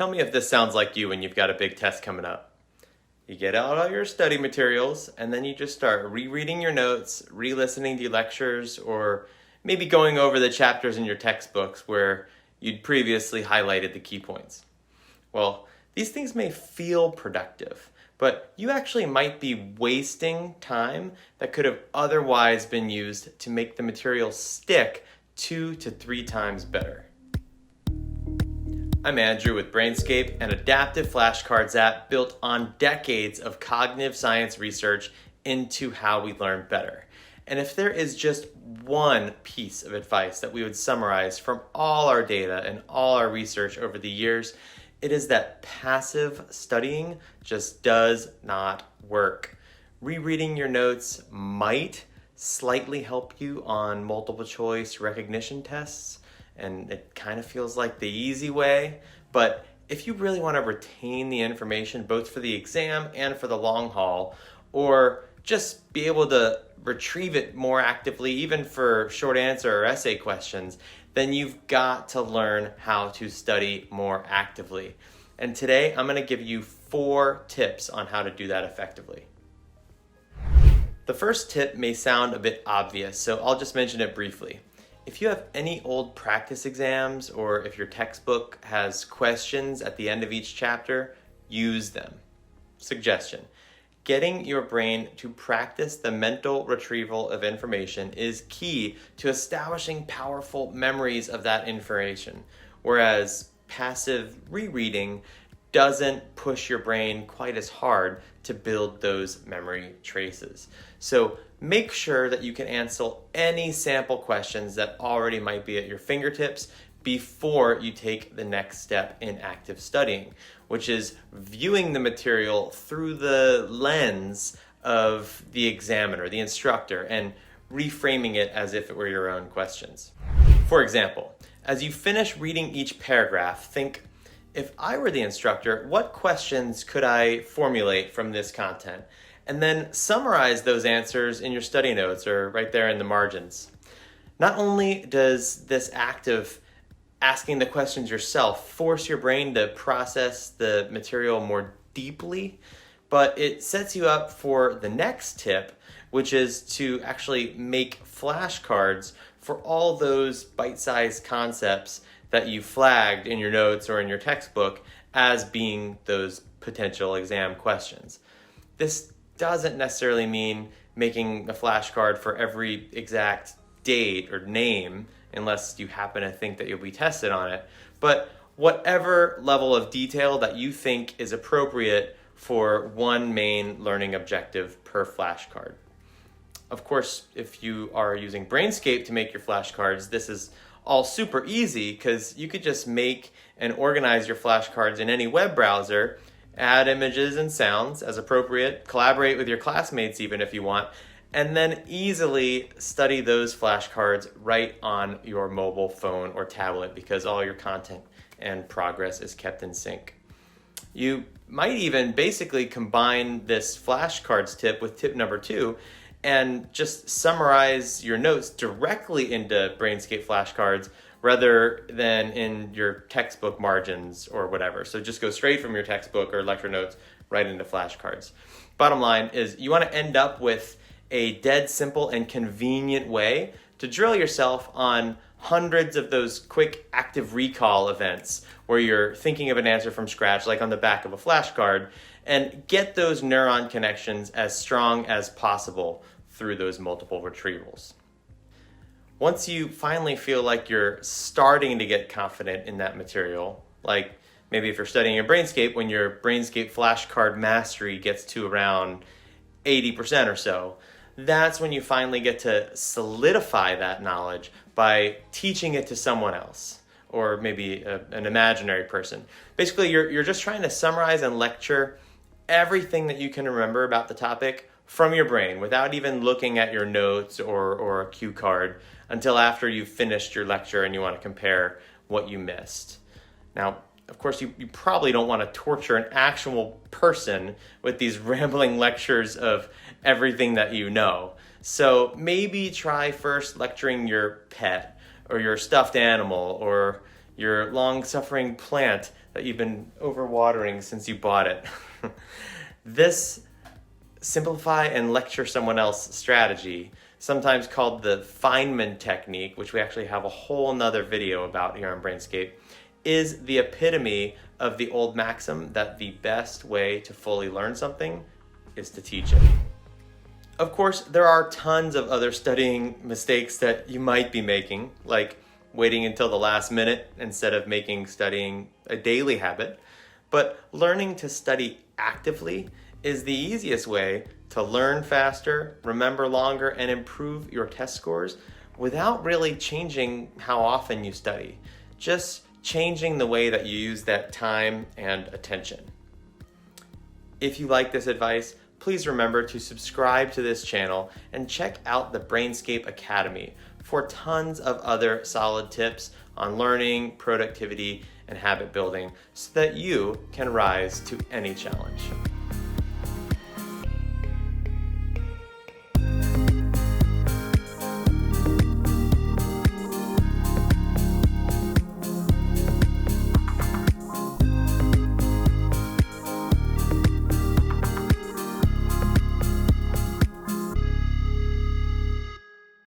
Tell me if this sounds like you when you've got a big test coming up. You get out all your study materials and then you just start rereading your notes, re-listening to your lectures, or maybe going over the chapters in your textbooks where you'd previously highlighted the key points. Well, these things may feel productive, but you actually might be wasting time that could have otherwise been used to make the material stick 2 to 3 times better. I'm Andrew with Brainscape, an adaptive flashcards app built on decades of cognitive science research into how we learn better. And if there is just one piece of advice that we would summarize from all our data and all our research over the years, it is that passive studying just does not work. Rereading your notes might slightly help you on multiple choice recognition tests, and it kind of feels like the easy way, but if you really want to retain the information both for the exam and for the long haul, or just be able to retrieve it more actively even for short answer or essay questions, then you've got to learn how to study more actively. And today I'm going to give you 4 tips on how to do that effectively. The first tip may sound a bit obvious, so I'll just mention it briefly. If you have any old practice exams or if your textbook has questions at the end of each chapter, use them. Suggestion: getting your brain to practice the mental retrieval of information is key to establishing powerful memories of that information, whereas passive rereading doesn't push your brain quite as hard to build those memory traces. So make sure that you can answer any sample questions that already might be at your fingertips before you take the next step in active studying, which is viewing the material through the lens of the examiner, the instructor, and reframing it as if it were your own questions. For example, as you finish reading each paragraph, think, if I were the instructor, what questions could I formulate from this content? And then summarize those answers in your study notes or right there in the margins. Not only does this act of asking the questions yourself force your brain to process the material more deeply, but it sets you up for the next tip, which is to actually make flashcards for all those bite-sized concepts that you flagged in your notes or in your textbook as being those potential exam questions. This doesn't necessarily mean making a flashcard for every exact date or name, unless you happen to think that you'll be tested on it, but whatever level of detail that you think is appropriate for one main learning objective per flashcard. Of course, if you are using Brainscape to make your flashcards, this is all super easy because you could just make and organize your flashcards in any web browser, add images and sounds as appropriate, collaborate with your classmates even if you want, and then easily study those flashcards right on your mobile phone or tablet because all your content and progress is kept in sync. You might even basically combine this flashcards tip with tip number 2 and just summarize your notes directly into Brainscape flashcards rather than in your textbook margins or whatever. So just go straight from your textbook or lecture notes right into flashcards. Bottom line is you want to end up with a dead simple and convenient way to drill yourself on hundreds of those quick active recall events where you're thinking of an answer from scratch, like on the back of a flashcard, and get those neuron connections as strong as possible through those multiple retrievals. Once you finally feel like you're starting to get confident in that material, like maybe if you're studying in Brainscape, when your Brainscape flashcard mastery gets to around 80% or so, that's when you finally get to solidify that knowledge by teaching it to someone else, or maybe an imaginary person. Basically, you're just trying to summarize and lecture everything that you can remember about the topic from your brain without even looking at your notes or a cue card until after you've finished your lecture and you want to compare what you missed. Now, of course, you probably don't want to torture an actual person with these rambling lectures of everything that you know. So maybe try first lecturing your pet or your stuffed animal or your long-suffering plant that you've been overwatering since you bought it. This simplify and lecture someone else strategy, sometimes called the Feynman Technique, which we actually have a whole nother video about here on Brainscape, is the epitome of the old maxim that the best way to fully learn something is to teach it. Of course, there are tons of other studying mistakes that you might be making, like waiting until the last minute instead of making studying a daily habit. But learning to study actively is the easiest way to learn faster, remember longer, and improve your test scores without really changing how often you study. Just changing the way that you use that time and attention. If you like this advice, please remember to subscribe to this channel and check out the Brainscape Academy for tons of other solid tips on learning, productivity, and habit building so that you can rise to any challenge.